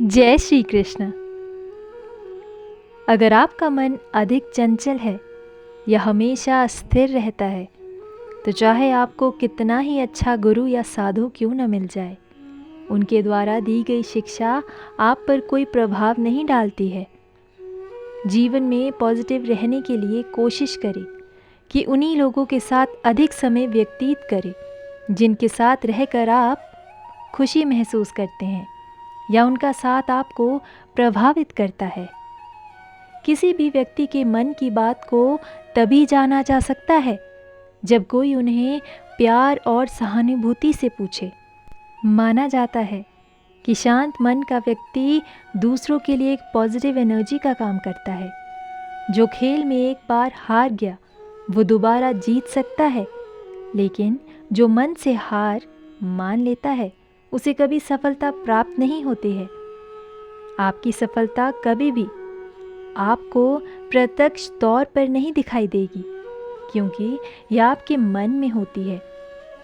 जय श्री कृष्ण। अगर आपका मन अधिक चंचल है या हमेशा स्थिर रहता है तो चाहे आपको कितना ही अच्छा गुरु या साधु क्यों न मिल जाए, उनके द्वारा दी गई शिक्षा आप पर कोई प्रभाव नहीं डालती है। जीवन में पॉजिटिव रहने के लिए कोशिश करें कि उन्हीं लोगों के साथ अधिक समय व्यतीत करें जिनके साथ रहकर आप खुशी महसूस करते हैं या उनका साथ आपको प्रभावित करता है। किसी भी व्यक्ति के मन की बात को तभी जाना जा सकता है जब कोई उन्हें प्यार और सहानुभूति से पूछे। माना जाता है कि शांत मन का व्यक्ति दूसरों के लिए एक पॉजिटिव एनर्जी का काम करता है। जो खेल में एक बार हार गया वो दोबारा जीत सकता है, लेकिन जो मन से हार मान लेता है उसे कभी सफलता प्राप्त नहीं होती है। आपकी सफलता कभी भी आपको प्रत्यक्ष तौर पर नहीं दिखाई देगी, क्योंकि यह आपके मन में होती है।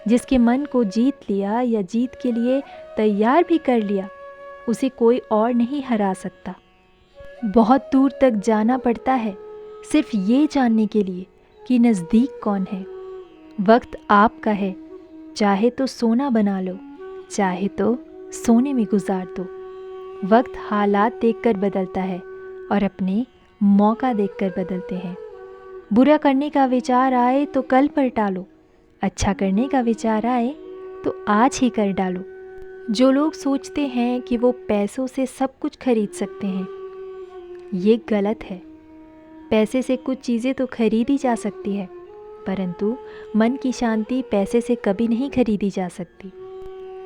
जिसके मन को जीत लिया या जीत के लिए तैयार भी कर लिया, उसे कोई और नहीं हरा सकता। बहुत दूर तक जाना पड़ता है सिर्फ ये जानने के लिए कि नज़दीक कौन है। वक्त आपका है, चाहे तो सोना बना लो, चाहे तो सोने में गुजार दो। वक्त हालात देखकर बदलता है और अपने मौका देखकर बदलते हैं। बुरा करने का विचार आए तो कल पर टालो, अच्छा करने का विचार आए तो आज ही कर डालो। जो लोग सोचते हैं कि वो पैसों से सब कुछ खरीद सकते हैं, ये गलत है। पैसे से कुछ चीज़ें तो खरीदी जा सकती है, परंतु मन की शांति पैसे से कभी नहीं खरीदी जा सकती।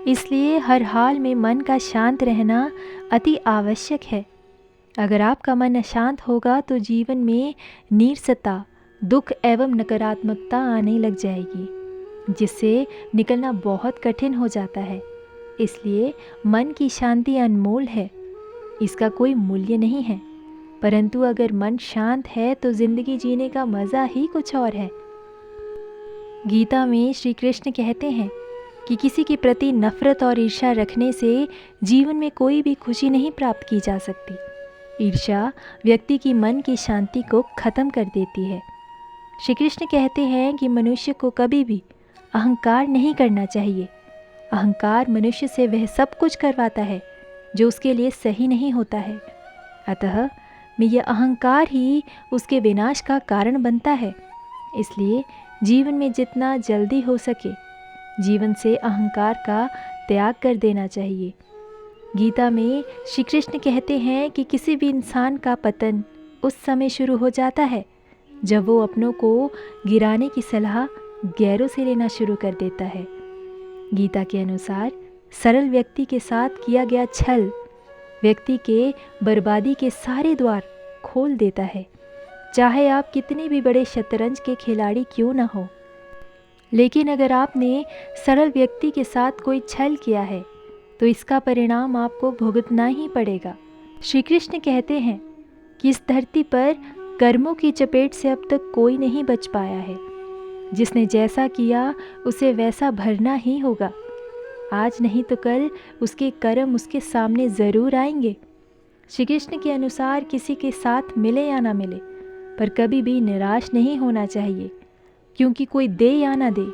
इसलिए हर हाल में मन का शांत रहना अति आवश्यक है। अगर आपका मन अशांत होगा तो जीवन में नीरसता, दुख एवं नकारात्मकता आने लग जाएगी, जिससे निकलना बहुत कठिन हो जाता है। इसलिए मन की शांति अनमोल है, इसका कोई मूल्य नहीं है। परंतु अगर मन शांत है तो ज़िंदगी जीने का मज़ा ही कुछ और है। गीता में श्री कृष्ण कहते हैं कि किसी के प्रति नफ़रत और ईर्ष्या रखने से जीवन में कोई भी खुशी नहीं प्राप्त की जा सकती। ईर्ष्या व्यक्ति की मन की शांति को ख़त्म कर देती है। श्री कृष्ण कहते हैं कि मनुष्य को कभी भी अहंकार नहीं करना चाहिए। अहंकार मनुष्य से वह सब कुछ करवाता है जो उसके लिए सही नहीं होता है। अतः में यह अहंकार ही उसके विनाश का कारण बनता है। इसलिए जीवन में जितना जल्दी हो सके जीवन से अहंकार का त्याग कर देना चाहिए। गीता में श्री कृष्ण कहते हैं कि किसी भी इंसान का पतन उस समय शुरू हो जाता है जब वो अपनों को गिराने की सलाह गैरों से लेना शुरू कर देता है। गीता के अनुसार सरल व्यक्ति के साथ किया गया छल व्यक्ति के बर्बादी के सारे द्वार खोल देता है। चाहे आप कितने भी बड़े शतरंज के खिलाड़ी क्यों न हो, लेकिन अगर आपने सरल व्यक्ति के साथ कोई छल किया है तो इसका परिणाम आपको भुगतना ही पड़ेगा। श्री कृष्ण कहते हैं कि इस धरती पर कर्मों की चपेट से अब तक कोई नहीं बच पाया है। जिसने जैसा किया उसे वैसा भरना ही होगा। आज नहीं तो कल उसके कर्म उसके सामने ज़रूर आएंगे। श्री कृष्ण के अनुसार किसी के साथ मिले या ना मिले, पर कभी भी निराश नहीं होना चाहिए, क्योंकि कोई दे या ना दे,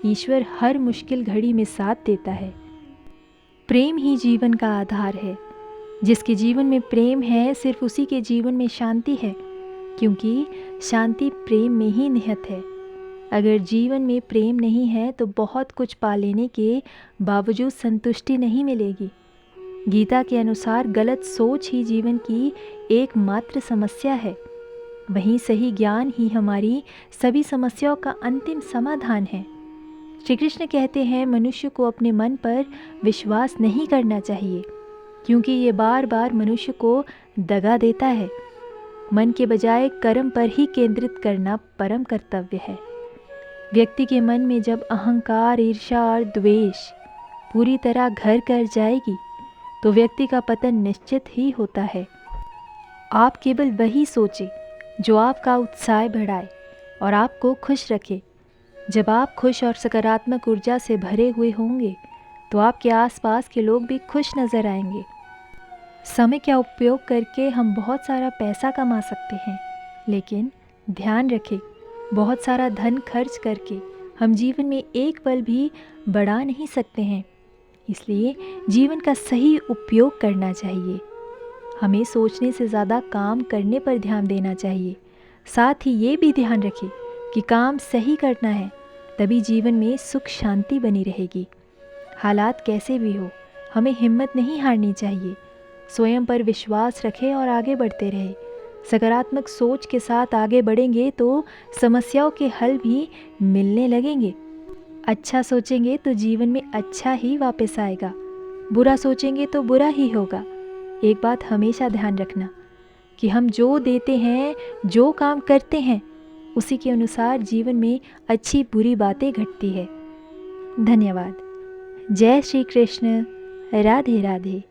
ईश्वर हर मुश्किल घड़ी में साथ देता है। प्रेम ही जीवन का आधार है। जिसके जीवन में प्रेम है सिर्फ उसी के जीवन में शांति है, क्योंकि शांति प्रेम में ही निहित है। अगर जीवन में प्रेम नहीं है तो बहुत कुछ पा लेने के बावजूद संतुष्टि नहीं मिलेगी। गीता के अनुसार गलत सोच ही जीवन की एकमात्र समस्या है। वहीं सही ज्ञान ही हमारी सभी समस्याओं का अंतिम समाधान है। श्री कृष्ण कहते हैं मनुष्य को अपने मन पर विश्वास नहीं करना चाहिए, क्योंकि ये बार बार मनुष्य को दगा देता है। मन के बजाय कर्म पर ही केंद्रित करना परम कर्तव्य है। व्यक्ति के मन में जब अहंकार, ईर्ष्या और द्वेष पूरी तरह घर कर जाएगी तो व्यक्ति का पतन निश्चित ही होता है। आप केवल वही सोचें जो आपका उत्साह बढ़ाए और आपको खुश रखे। जब आप खुश और सकारात्मक ऊर्जा से भरे हुए होंगे तो आपके आसपास के लोग भी खुश नज़र आएंगे। समय का उपयोग करके हम बहुत सारा पैसा कमा सकते हैं, लेकिन ध्यान रखें, बहुत सारा धन खर्च करके हम जीवन में एक पल भी बढ़ा नहीं सकते हैं। इसलिए जीवन का सही उपयोग करना चाहिए। हमें सोचने से ज़्यादा काम करने पर ध्यान देना चाहिए। साथ ही ये भी ध्यान रखें कि काम सही करना है, तभी जीवन में सुख शांति बनी रहेगी। हालात कैसे भी हो, हमें हिम्मत नहीं हारनी चाहिए। स्वयं पर विश्वास रखें और आगे बढ़ते रहें। सकारात्मक सोच के साथ आगे बढ़ेंगे तो समस्याओं के हल भी मिलने लगेंगे। अच्छा सोचेंगे तो जीवन में अच्छा ही वापस आएगा, बुरा सोचेंगे तो बुरा ही होगा। एक बात हमेशा ध्यान रखना कि हम जो देते हैं, जो काम करते हैं, उसी के अनुसार जीवन में अच्छी बुरी बातें घटती है। धन्यवाद। जय श्री कृष्ण। राधे राधे।